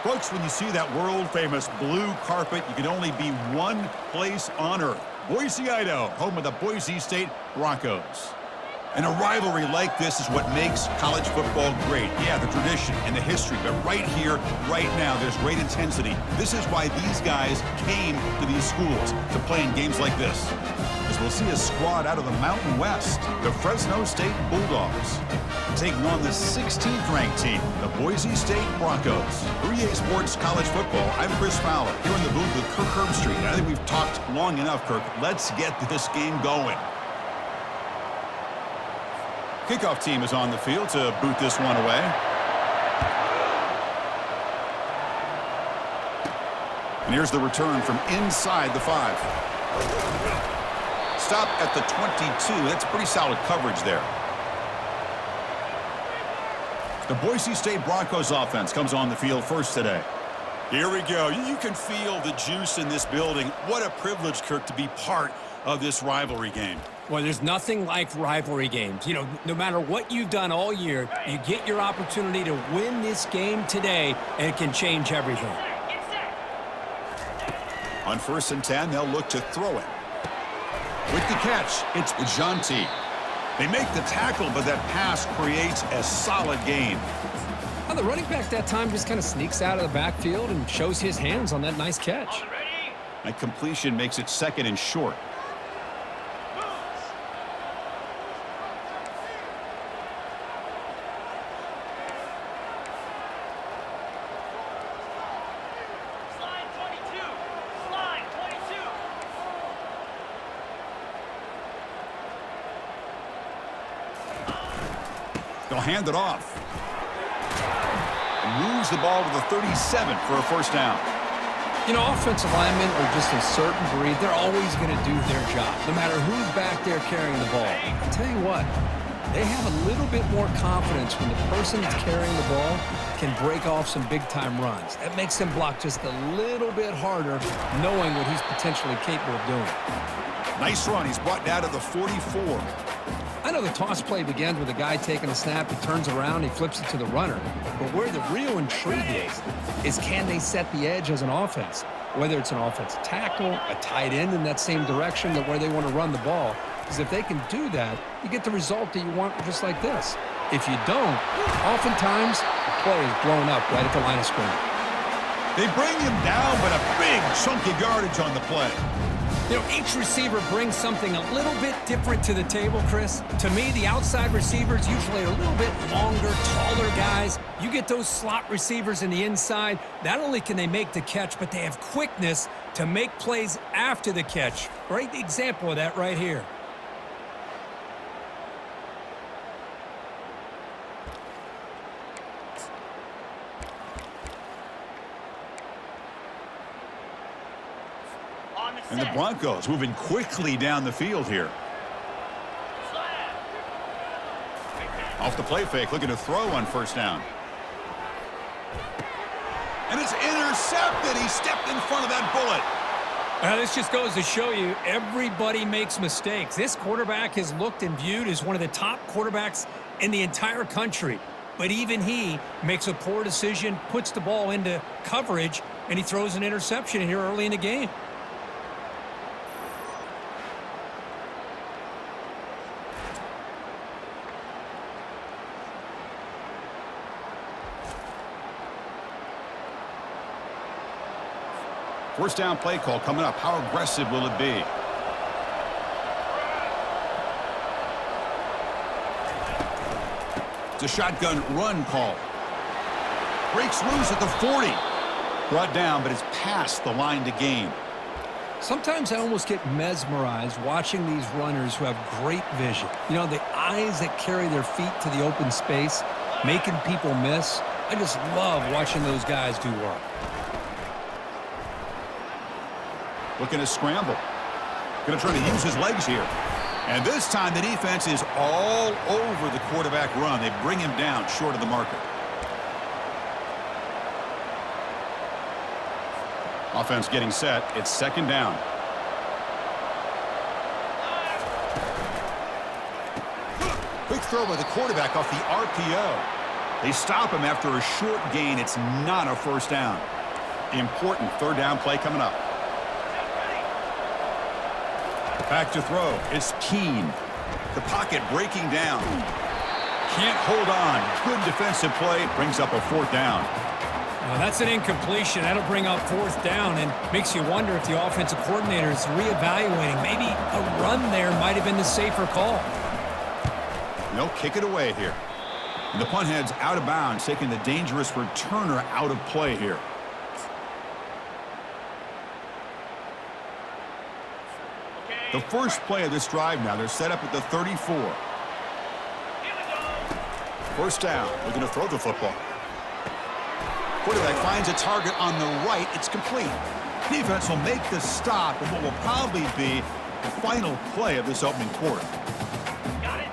Folks, when you see that world-famous blue carpet, you can only be one place on earth. Boise, Idaho, home of the Boise State Broncos. And a rivalry like this is what makes college football great. Yeah, the tradition and the history, but right here, right now, there's great intensity. This is why these guys came to these schools to play in games like this. As we'll see a squad out of the Mountain West, the Fresno State Bulldogs, taking on the 16th ranked team, the Boise State Broncos. For EA Sports College Football, I'm Chris Fowler, here in the booth with Kirk Herbstreit. And I think we've talked long enough, Kirk. Let's get this game going. Kickoff team is on the field to boot this one away. And here's the return from inside the 5. Stop at the 22. That's pretty solid coverage there. The Boise State Broncos offense comes on the field first today. Here we go. You can feel the juice in this building. What a privilege, Kirk, to be part of this rivalry game. Well, there's nothing like rivalry games. You know, no matter what you've done all year, you get your opportunity to win this game today, and it can change everything. On 1st and 10, they'll look to throw it. With the catch, it's Janti. They make the tackle, but that pass creates a solid gain. Well, the running back that time just kind of sneaks out of the backfield and shows his hands on that nice catch. That completion makes it 2nd and short. They'll hand it off. And moves the ball to the 37 for a first down. You know, offensive linemen are just a certain breed. They're always going to do their job, no matter who's back there carrying the ball. I'll tell you what, they have a little bit more confidence when the person that's carrying the ball can break off some big-time runs. That makes them block just a little bit harder, knowing what he's potentially capable of doing. Nice run. He's brought down to the 44. I know the toss play begins with a guy taking a snap, he turns around, he flips it to the runner. But where the real intrigue is can they set the edge as an offense? Whether it's an offensive tackle, a tight end in that same direction that where they want to run the ball. Because if they can do that, you get the result that you want just like this. If you don't, oftentimes the play is blown up right at the line of scrimmage. They bring him down, but a big chunk of yardage on the play. You know, each receiver brings something a little bit different to the table, Chris. To me, the outside receivers usually are a little bit longer, taller guys. You get those slot receivers in the inside, not only can they make the catch, but they have quickness to make plays after the catch. Great example of that right here. And the Broncos moving quickly down the field here. Off the play fake, looking to throw on 1st down. And it's intercepted. He stepped in front of that bullet. This just goes to show you everybody makes mistakes. This quarterback is looked and viewed as one of the top quarterbacks in the entire country. But even he makes a poor decision, puts the ball into coverage, and he throws an interception here early in the game. First down play call coming up. How aggressive will it be? It's a shotgun run call. Breaks loose at the 40. Brought down, but it's past the line to gain. Sometimes I almost get mesmerized watching these runners who have great vision. You know, the eyes that carry their feet to the open space, making people miss. I just love watching those guys do work. Looking to scramble. Going to try to use his legs here. And this time the defense is all over the quarterback run. They bring him down short of the marker. Offense getting set. It's 2nd down. Quick throw by the quarterback off the RPO. They stop him after a short gain. It's not a first down. Important third down play coming up. Back to throw. It's Keene. The pocket breaking down. Can't hold on. Good defensive play. Brings up a fourth down. Well, that's an incompletion. That'll bring up fourth down and makes you wonder if the offensive coordinator is reevaluating. Maybe a run there might have been the safer call. They'll kick it away here. And the punt head's out of bounds, taking the dangerous returner out of play here. The first play of this drive now, they're set up at the 34. First down, looking to throw the football. Quarterback finds a target on the right. It's complete. Defense will make the stop in what will probably be the final play of this opening quarter. Got it.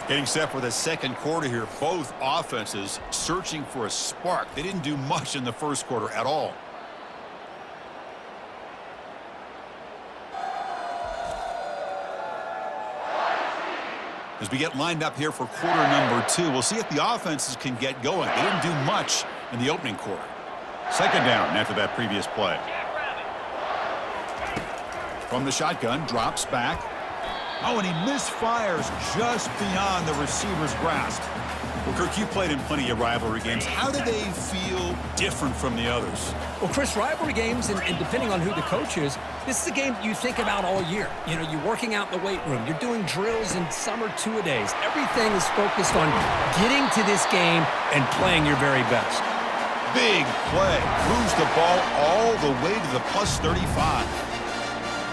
Getting set for the second quarter here. Both offenses searching for a spark. They didn't do much in the first quarter at all. As we get lined up here for quarter number 2, we'll see if the offenses can get going. They didn't do much in the opening quarter. Second down after that previous play. From the shotgun, drops back. Oh, and he misfires just beyond the receiver's grasp. Well, Kirk, you played in plenty of rivalry games. How do they feel different from the others? Well, Chris, rivalry games, and depending on who the coach is, this is a game you think about all year. You know, you're working out in the weight room. You're doing drills in summer two-a-days. Everything is focused on getting to this game and playing your very best. Big play. Moves the ball all the way to the plus 35.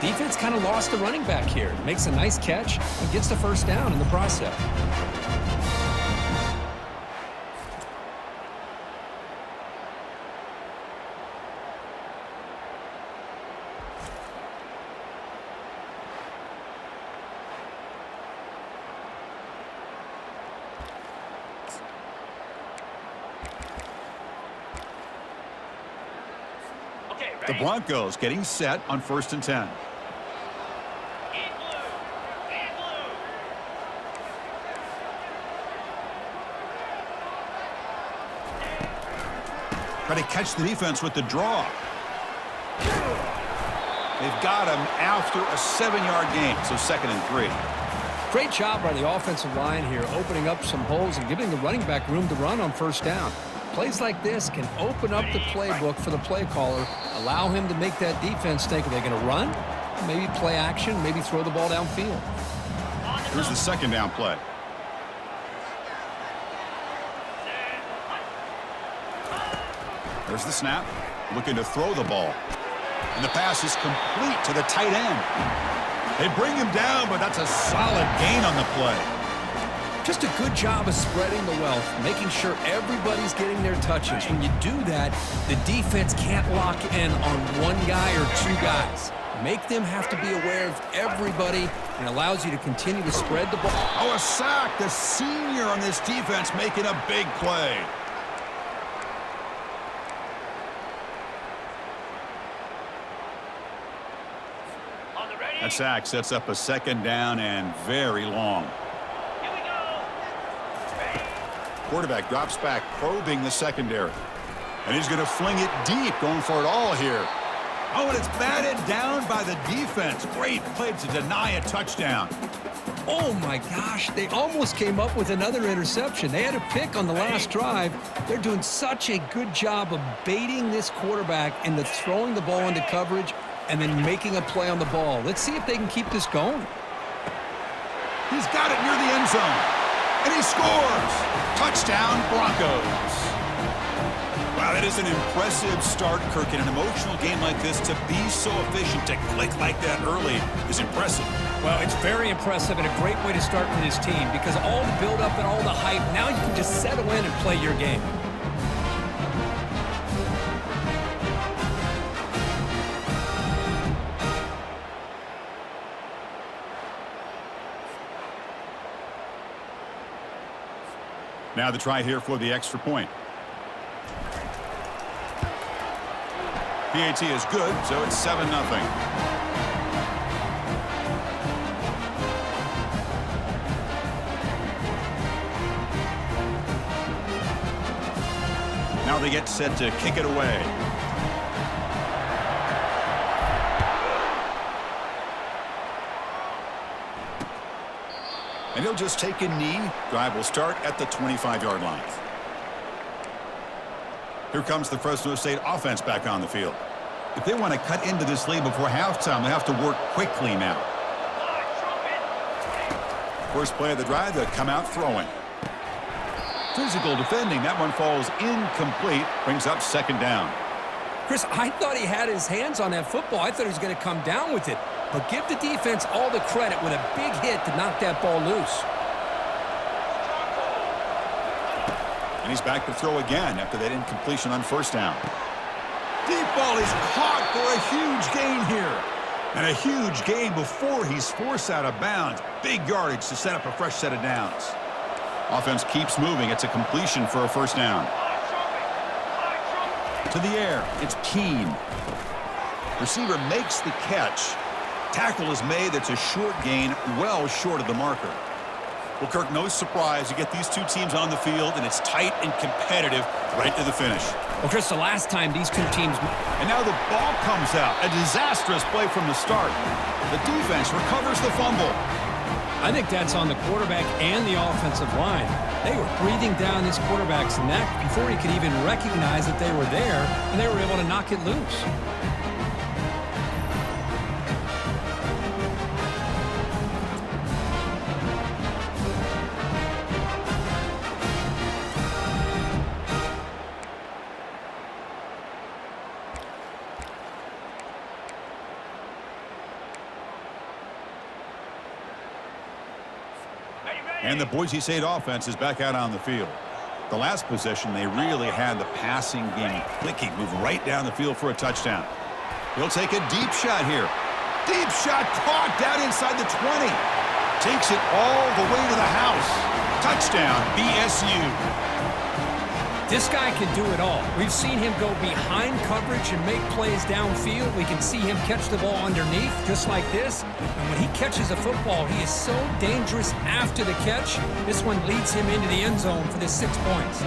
Defense kind of lost the running back here. Makes a nice catch and gets the first down in the process. The Broncos getting set on 1st and 10. Try to catch the defense with the draw. They've got him after a 7-yard gain, so 2nd and 3. Great job by the offensive line here, opening up some holes and giving the running back room to run on first down. Plays like this can open up the playbook for the play caller, allow him to make that defense think, are they going to run? Maybe play action, maybe throw the ball downfield. Here's the second down play. There's the snap. Looking to throw the ball. And the pass is complete to the tight end. They bring him down, but that's a solid gain on the play. Just a good job of spreading the wealth, making sure everybody's getting their touches. When you do that, the defense can't lock in on one guy or two guys. Make them have to be aware of everybody, and allows you to continue to spread the ball. Oh, a sack. The senior on this defense making a big play. That sack sets up a 2nd down and very long. Quarterback drops back, probing the secondary. And he's going to fling it deep, going for it all here. Oh, and it's batted down by the defense. Great play to deny a touchdown. Oh, my gosh. They almost came up with another interception. They had a pick on the last drive. They're doing such a good job of baiting this quarterback into throwing the ball into coverage and then making a play on the ball. Let's see if they can keep this going. He's got it near the end zone. And he scores. Touchdown, Broncos. Wow, that is an impressive start, Kirk. In an emotional game like this, to be so efficient, to click like that early is impressive. Well, it's very impressive and a great way to start for this team because all the build-up and all the hype, now you can just settle in and play your game. Now the try here for the extra point. PAT is good, so it's 7-0. Now they get set to kick it away. And he'll just take a knee. Drive will start at the 25-yard line. Here comes the Fresno State offense back on the field. If they want to cut into this lead before halftime, they have to work quickly now. First play of the drive, they'll come out throwing. Physical defending. That one falls incomplete. Brings up second down. Chris, I thought he had his hands on that football. I thought he was going to come down with it. But give the defense all the credit with a big hit to knock that ball loose. And he's back to throw again after that incompletion on first down. Deep ball is caught for a huge gain here. And a huge gain before he's forced out of bounds. Big yardage to set up a fresh set of downs. Offense keeps moving. It's a completion for a first down. To the air. It's Keene. Receiver makes the catch. Tackle is made. That's a short gain, well short of the marker. Well, Kirk, no surprise. You get these two teams on the field, and it's tight and competitive right to the finish. Well, Chris, the last time these two teams... And now the ball comes out. A disastrous play from the start. The defense recovers the fumble. I think that's on the quarterback and the offensive line. They were breathing down this quarterback's neck before he could even recognize that they were there, and they were able to knock it loose. And the Boise State offense is back out on the field. The last possession, they really had the passing game clicking. Move right down the field for a touchdown. He'll take a deep shot here. Deep shot caught down inside the 20. Takes it all the way to the house. Touchdown, BSU. This guy can do it all. We've seen him go behind coverage and make plays downfield. We can see him catch the ball underneath, just like this. And when he catches a football, he is so dangerous after the catch. This one leads him into the end zone for the 6 points.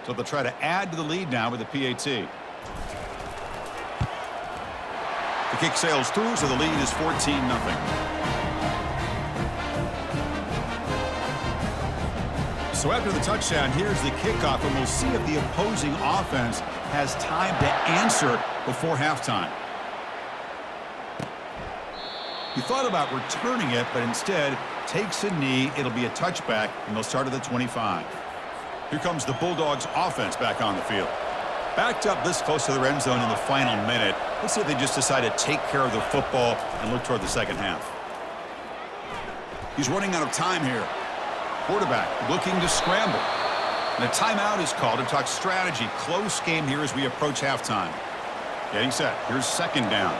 So they'll try to add to the lead now with the PAT. The kick sails through, so the lead is 14-0. So after the touchdown, here's the kickoff, and we'll see if the opposing offense has time to answer before halftime. He thought about returning it, but instead takes a knee. It'll be a touchback, and they'll start at the 25. Here comes the Bulldogs offense back on the field. Backed up this close to their end zone in the final minute. Let's see if they just decide to take care of the football and look toward the second half. He's running out of time here. Quarterback looking to scramble. And a timeout is called to talk strategy. Close game here as we approach halftime. Getting set. Here's second down.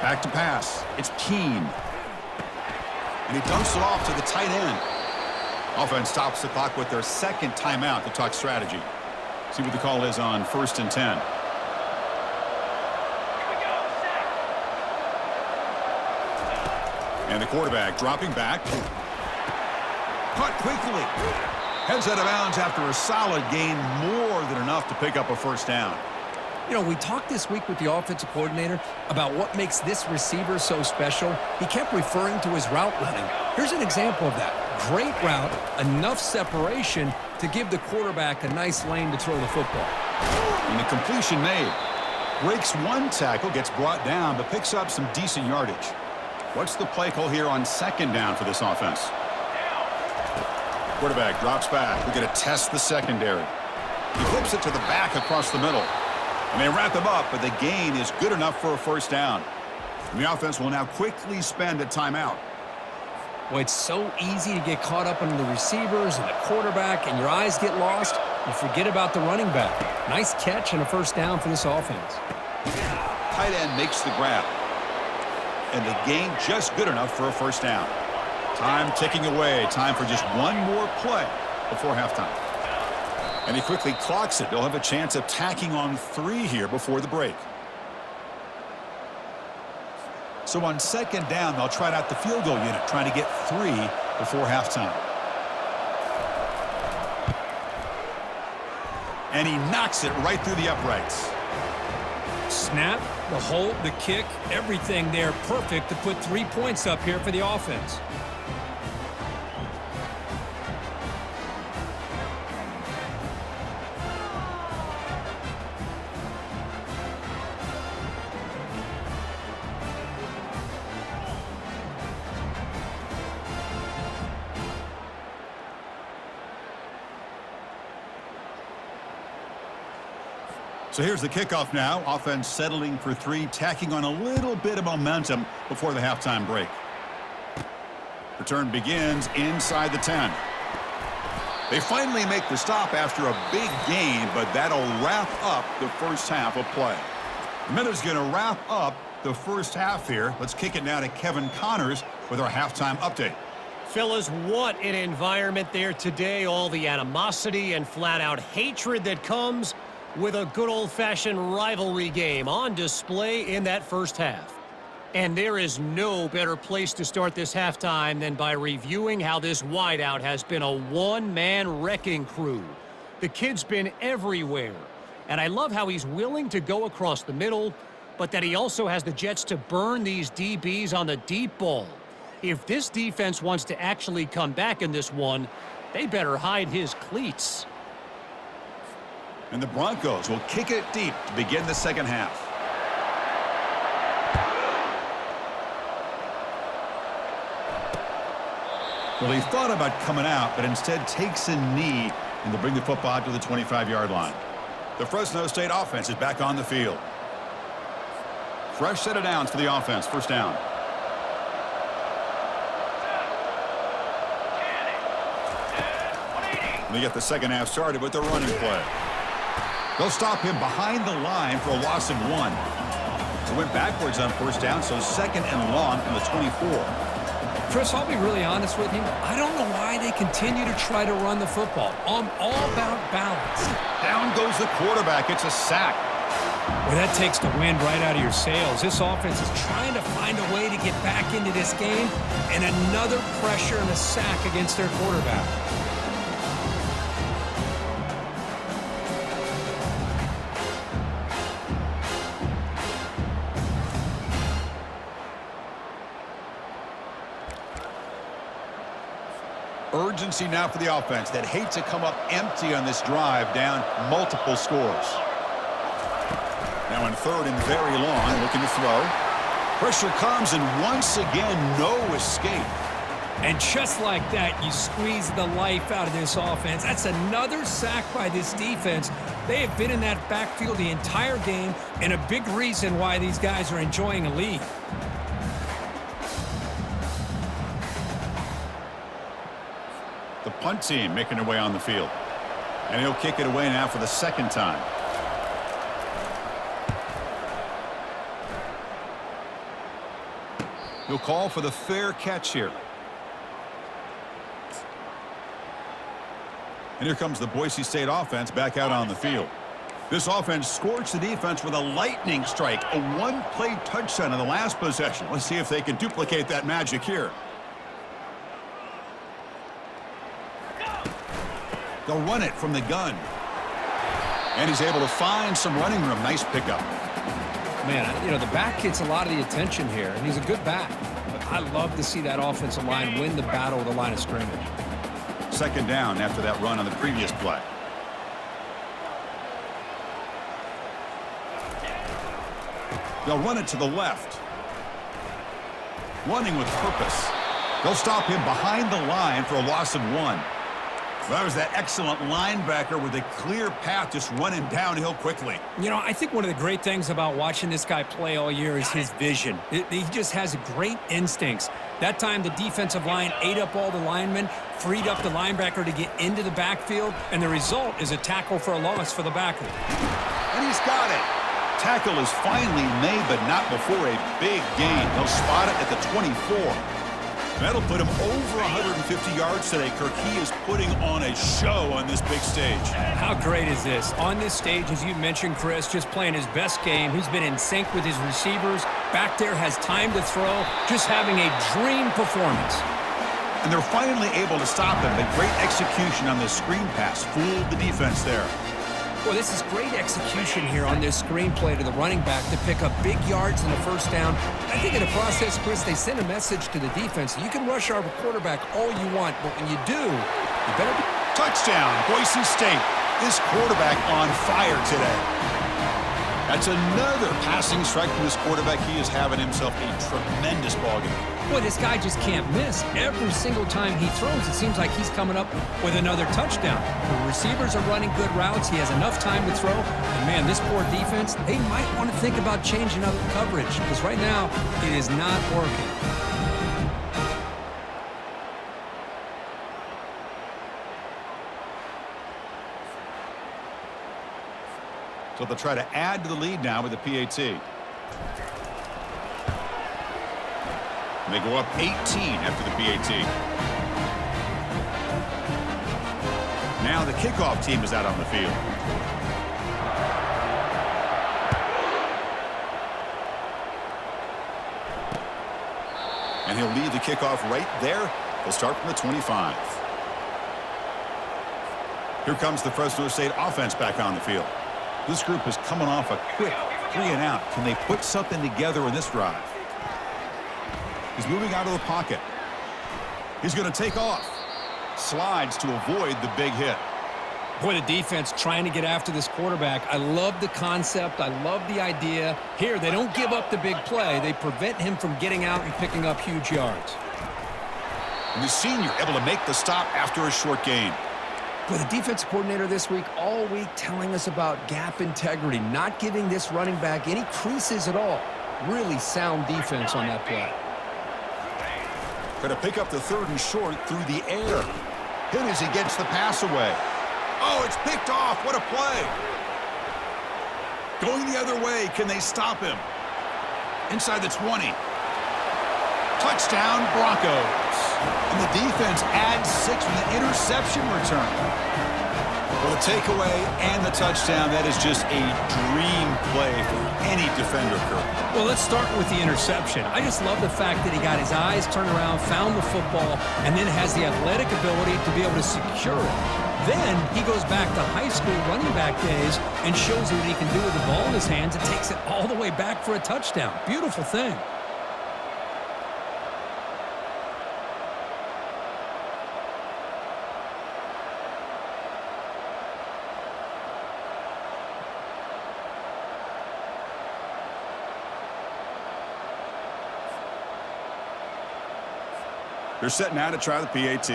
Back to pass. It's Keene. And he dumps it off to the tight end. Offense stops the clock with their second timeout to talk strategy. See what the call is on 1st and 10. And the quarterback dropping back. Caught quickly. Heads out of bounds after a solid gain, more than enough to pick up a first down. You know, we talked this week with the offensive coordinator about what makes this receiver so special. He kept referring to his route running. Here's an example of that. Great route, enough separation to give the quarterback a nice lane to throw the football. And the completion made. Breaks one tackle, gets brought down, but picks up some decent yardage. What's the play call here on second down for this offense? Quarterback drops back. We're going to test the secondary. He flips it to the back across the middle. And they wrap him up, but the gain is good enough for a first down. And the offense will now quickly spend a timeout. Well, it's so easy to get caught up on the receivers and the quarterback, and your eyes get lost. You forget about the running back. Nice catch and a first down for this offense. Tight end makes the grab. and the gain just good enough for a first down. Time ticking away. Time for just one more play before halftime. And he quickly clocks it. They'll have a chance of tacking on 3 here before the break. So on second down, they'll try out the field goal unit, trying to get 3 before halftime. And he knocks it right through the uprights. Snap, the hold, the kick, everything there perfect to put 3 points up here for the offense. So here's the kickoff now. Offense settling for 3, tacking on a little bit of momentum before the halftime break. Return begins inside the 10. They finally make the stop after a big gain, but that'll wrap up the first half of play. Miller's going to wrap up the first half here. Let's kick it now to Kevin Connors with our halftime update. Fellas, what an environment there today. All the animosity and flat-out hatred that comes with a good old-fashioned rivalry game on display in that first half. And there is no better place to start this halftime than by reviewing how this wideout has been a one-man wrecking crew. The kid's been everywhere, and I love how he's willing to go across the middle, but that he also has the jets to burn these DBs on the deep ball. If this defense wants to actually come back in this one, they better hide his cleats. And the Broncos will kick it deep to begin the second half. Well, he thought about coming out, but instead takes a knee and to bring the football to the 25-yard line. The Fresno State offense is back on the field. Fresh set of downs for the offense. First down. They get the second half started with the running play. They'll stop him behind the line for a loss of 1. They went backwards on first down, so second and long from the 24. Chris, I'll be really honest with you. I don't know why they continue to try to run the football. I'm all about balance. Down goes the quarterback. It's a sack. Well, that takes the wind right out of your sails. This offense is trying to find a way to get back into this game, and another pressure and a sack against their quarterback. Urgency now for the offense that hates to come up empty on this drive, down multiple scores. Now in third and very long, looking to throw. Pressure comes, and once again, no escape. And just like that, you squeeze the life out of this offense. That's another sack by this defense. They have been in that backfield the entire game, and a big reason why these guys are enjoying a lead. The punt team making their way on the field. And he'll kick it away now for the second time. He'll call for the fair catch here. And here comes the Boise State offense back out on the field. This offense scorched the defense with a lightning strike, a one-play touchdown in the last possession. Let's see if they can duplicate that magic here. They'll run it from the gun. And he's able to find some running room. Nice pickup. Man, you know, the back gets a lot of the attention here, and he's a good back. But I love to see that offensive line win the battle of the line of scrimmage. Second down after that run on the previous play. They'll run it to the left. Running with purpose. They'll stop him behind the line for a loss of 1. Well, that was that excellent linebacker with a clear path just running downhill quickly. You know, I think one of the great things about watching this guy play all year is his vision. He just has great instincts. That time, the defensive line ate up all the linemen, freed up the linebacker to get into the backfield, and the result is a tackle for a loss for the backer. And he's got it. Tackle is finally made, but not before a big gain. He'll spot it at the 24. That'll put him over 150 yards today. Kirk, he is putting on a show on this big stage. How great is this? On this stage, as you mentioned, Chris, just playing his best game. He's been in sync with his receivers. Back there, has time to throw. Just having a dream performance. And they're finally able to stop him. But great execution on this screen pass. Fooled the defense there. Well, this is great execution here on this screenplay to the running back to pick up big yards in the first down. I think in the process, Chris, they send a message to the defense. You can rush our quarterback all you want, but when you do, you better be... Touchdown, Boise State. This quarterback on fire today. That's another passing strike from this quarterback. He is having himself a tremendous ballgame. Boy, this guy just can't miss. Every single time he throws, it seems like he's coming up with another touchdown. The receivers are running good routes. He has enough time to throw. And, man, this poor defense, they might want to think about changing up coverage because right now it is not working. So they'll try to add to the lead now with the PAT. They go up 18 after the PAT. Now the kickoff team is out on the field. And he'll lead the kickoff right there. They'll start from the 25. Here comes the Fresno State offense back on the field. This group is coming off a quick 3-and-out. Can they put something together in this drive? He's moving out of the pocket. He's going to take off. Slides to avoid the big hit. Boy, the defense trying to get after this quarterback. I love the concept. I love the idea. Here, they don't give up the big play. They prevent him from getting out and picking up huge yards. And the senior able to make the stop after a short gain. But the defensive coordinator this week, all week, telling us about gap integrity, not giving this running back any creases at all. Really sound defense on that play. Going to pick up the 3rd and short through the air. Hit as he gets the pass away. Oh, it's picked off. What a play. Going the other way. Can they stop him? Inside the 20. Touchdown, Broncos. And the defense adds 6 with an interception return. Well, the takeaway and the touchdown, that is just a dream play for any defender, Kirk. Well, let's start with the interception. I just love the fact that he got his eyes turned around, found the football, and then has the athletic ability to be able to secure it. Then he goes back to high school running back days and shows you what he can do with the ball in his hands and takes it all the way back for a touchdown. Beautiful thing. They're set now to try the PAT.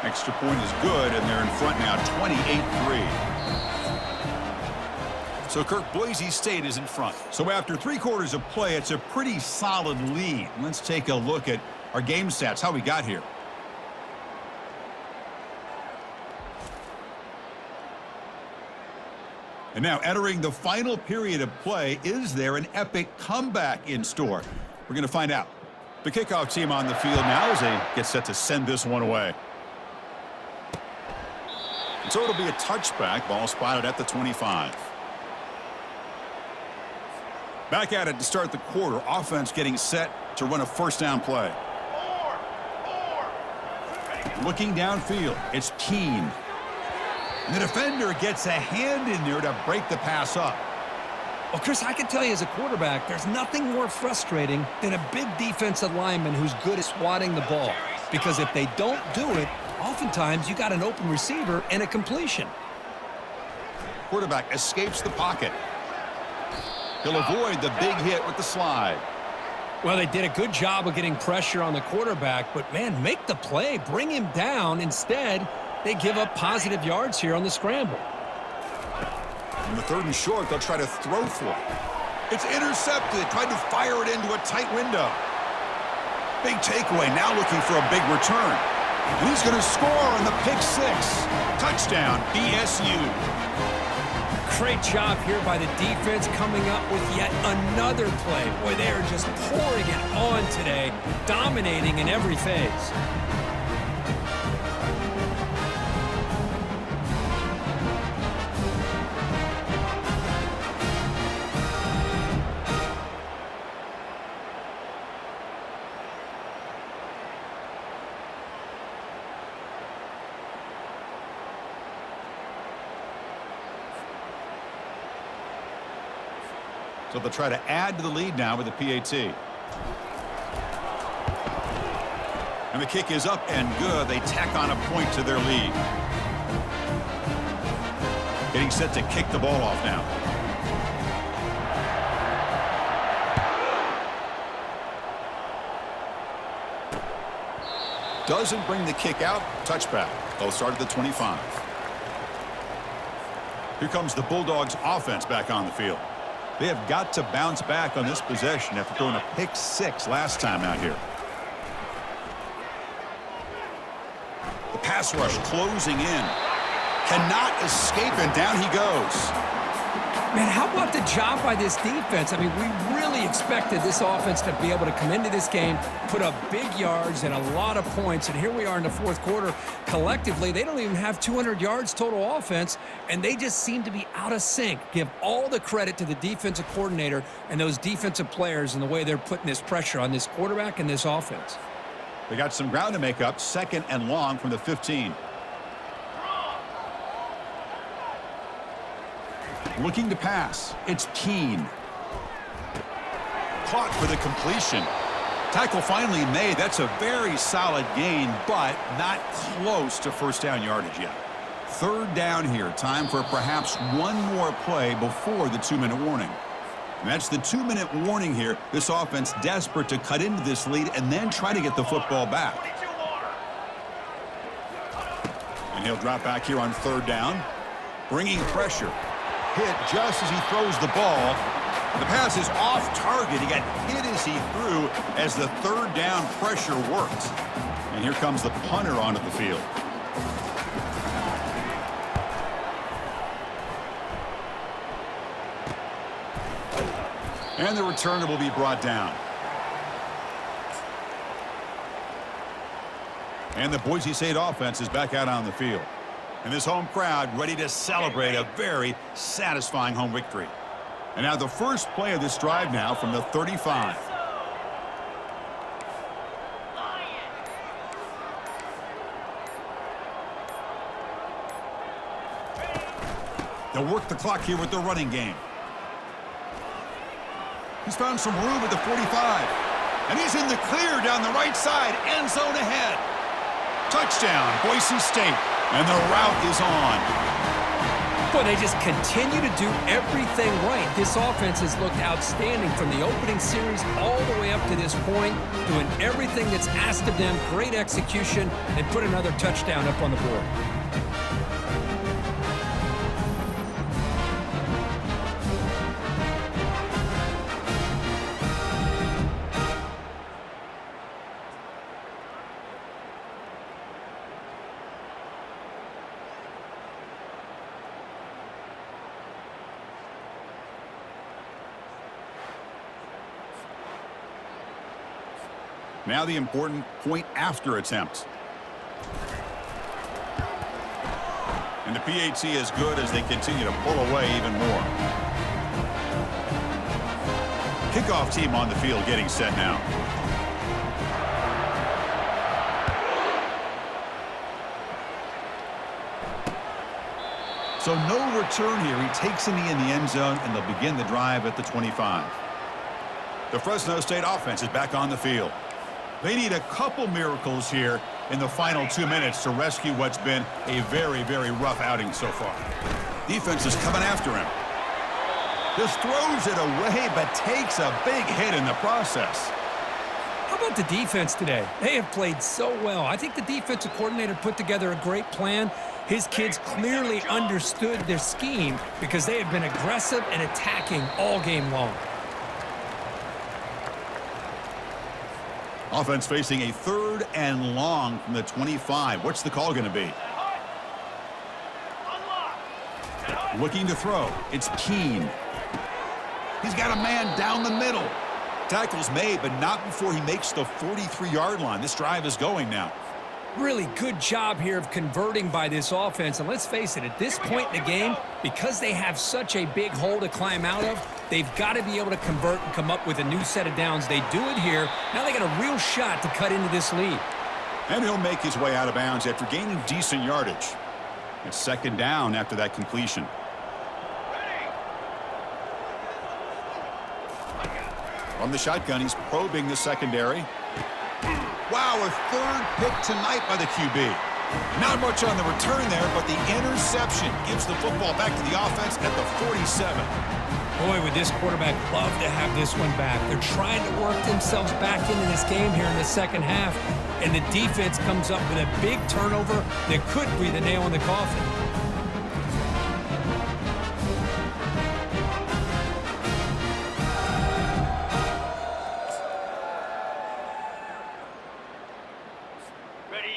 Extra point is good, and they're in front now, 28-3. So, Kirk, Boise State is in front. So after 3 quarters of play, it's a pretty solid lead. Let's take a look at our game stats, how we got here. And now entering the final period of play, is there an epic comeback in store? We're going to find out. The kickoff team on the field now as they get set to send this one away. And so it'll be a touchback, ball spotted at the 25. Back at it to start the quarter. Offense getting set to run a first down play. Looking downfield, it's Keene. And the defender gets a hand in there to break the pass up. Well, Chris, I can tell you as a quarterback, there's nothing more frustrating than a big defensive lineman who's good at swatting the ball. Because if they don't do it, oftentimes you got an open receiver and a completion. Quarterback escapes the pocket. He'll avoid the big hit with the slide. Well, they did a good job of getting pressure on the quarterback, but, man, make the play. Bring him down. Instead, they give up positive yards here on the scramble. On the 3rd and short, they'll try to throw for it. It's intercepted. Tried to fire it into a tight window. Big takeaway. Now looking for a big return. And he's going to score on the pick six. Touchdown, BSU. Great job here by the defense coming up with yet another play. Boy, they are just pouring it on today, dominating in every phase. So they'll try to add to the lead now with the PAT. And the kick is up and good. They tack on a point to their lead. Getting set to kick the ball off now. Doesn't bring the kick out. Touchback. They'll start at the 25. Here comes the Bulldogs offense back on the field. They have got to bounce back on this possession after throwing a pick six last time out here. The pass rush closing in. Cannot escape, and down he goes. Man, how about the job by this defense? I mean, we really expected this offense to be able to come into this game, put up big yards and a lot of points, and here we are in the fourth quarter. Collectively, they don't even have 200 yards total offense, and they just seem to be out of sync. Give all the credit to the defensive coordinator and those defensive players and the way they're putting this pressure on this quarterback and this offense. They got some ground to make up, 2nd and long from the 15. Looking to pass. It's Keene. Caught for the completion. Tackle finally made. That's a very solid gain, but not close to first down yardage yet. 3rd down here. Time for perhaps one more play before the 2-minute warning. And that's the 2-minute warning here. This offense desperate to cut into this lead and then try to get the football back. And he'll drop back here on 3rd down. Bringing pressure. Hit just as he throws the ball. The pass is off target. He got hit as he threw as the 3rd down pressure worked. And here comes the punter onto the field. And the returner will be brought down. And the Boise State offense is back out on the field. And this home crowd ready to celebrate a very satisfying home victory. And now the first play of this drive now from the 35. They'll work the clock here with the running game. He's found some room at the 45. And he's in the clear down the right side. End zone ahead. Touchdown, Boise State. And the route is on. Boy, they just continue to do everything right. This offense has looked outstanding from the opening series all the way up to this point, doing everything that's asked of them. Great execution, and put another touchdown up on the board. Now the important point after attempt. And the PAT is good as they continue to pull away even more. Kickoff team on the field getting set now. So no return here. He takes in the end zone, and they'll begin the drive at the 25. The Fresno State offense is back on the field. They need a couple miracles here in the final 2 minutes to rescue what's been a very, very rough outing so far. Defense is coming after him. Just throws it away, but takes a big hit in the process. How about the defense today? They have played so well. I think the defensive coordinator put together a great plan. His kids clearly understood their scheme because they have been aggressive and attacking all game long. Offense facing a 3rd and long from the 25. What's the call going to be? Looking to throw. It's Keene. He's got a man down the middle. Tackle's made, but not before he makes the 43-yard line. This drive is going now. Really good job here of converting by this offense. And let's face it, at this point in the game, because they have such a big hole to climb out of, they've got to be able to convert and come up with a new set of downs. They do it here. Now they got a real shot to cut into this lead. And he'll make his way out of bounds after gaining decent yardage. It's 2nd down after that completion. From the shotgun, he's probing the secondary. Wow, a 3rd pick tonight by the QB. Not much on the return there, but the interception gives the football back to the offense at the 47. Boy, would this quarterback love to have this one back. They're trying to work themselves back into this game here in the 2nd half, and the defense comes up with a big turnover that could be the nail in the coffin.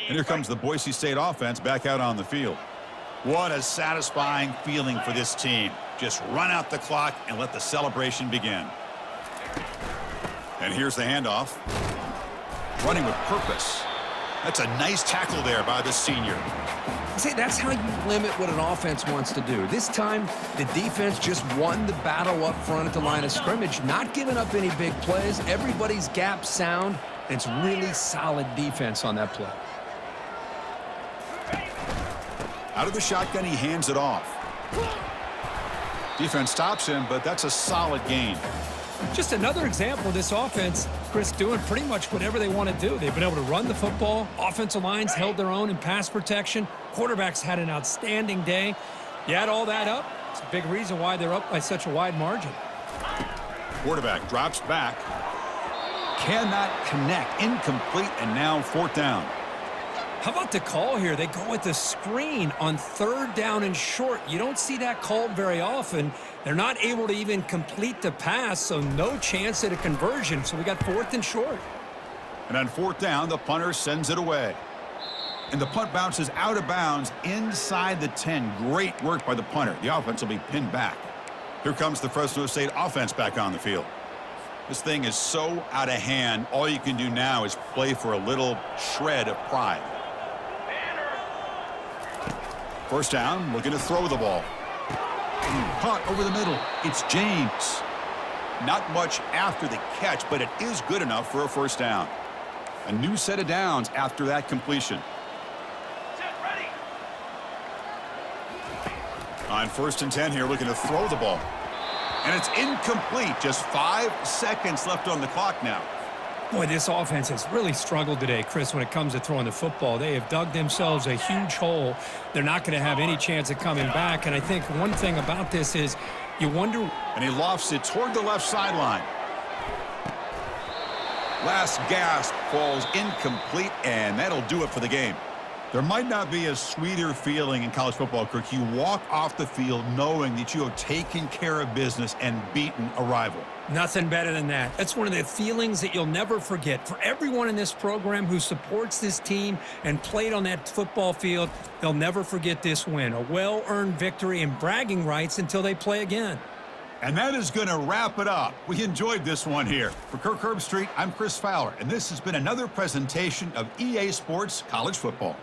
And here comes the Boise State offense back out on the field. What a satisfying feeling for this team. Just run out the clock and let the celebration begin. And here's the handoff. Running with purpose. That's a nice tackle there by the senior. See, that's how you limit what an offense wants to do. This time, the defense just won the battle up front at the line of scrimmage, not giving up any big plays. Everybody's gap sound. It's really solid defense on that play. Out of the shotgun, he hands it off. Defense stops him, but that's a solid gain. Just another example of this offense, Chris, doing pretty much whatever they want to do. They've been able to run the football. Offensive lines held their own in pass protection. Quarterbacks had an outstanding day. You add all that up, it's a big reason why they're up by such a wide margin. Quarterback drops back. Cannot connect. Incomplete, and now 4th down. How about the call here? They go with the screen on 3rd down and short. You don't see that called very often. They're not able to even complete the pass, so no chance at a conversion. So we got 4th and short. And on 4th down, the punter sends it away. And the punt bounces out of bounds inside the 10. Great work by the punter. The offense will be pinned back. Here comes the Fresno State offense back on the field. This thing is so out of hand, all you can do now is play for a little shred of pride. 1st down, looking to throw the ball. Caught over the middle. It's James. Not much after the catch, but it is good enough for a 1st down. A new set of downs after that completion. On 1st and 10 here, looking to throw the ball. And it's incomplete. Just 5 seconds left on the clock now. Boy, this offense has really struggled today, Chris, when it comes to throwing the football. They have dug themselves a huge hole. They're not going to have any chance of coming back. And I think one thing about this is you wonder. And he lofts it toward the left sideline. Last gasp falls incomplete, and that'll do it for the game. There might not be a sweeter feeling in college football, Kirk. You walk off the field knowing that you have taken care of business and beaten a rival. Nothing better than that. That's one of the feelings that you'll never forget. For everyone in this program who supports this team and played on that football field, they'll never forget this win. A well-earned victory and bragging rights until they play again. And that is going to wrap it up. We enjoyed this one here. For Kirk Herbstreit, I'm Chris Fowler, and this has been another presentation of EA Sports College Football.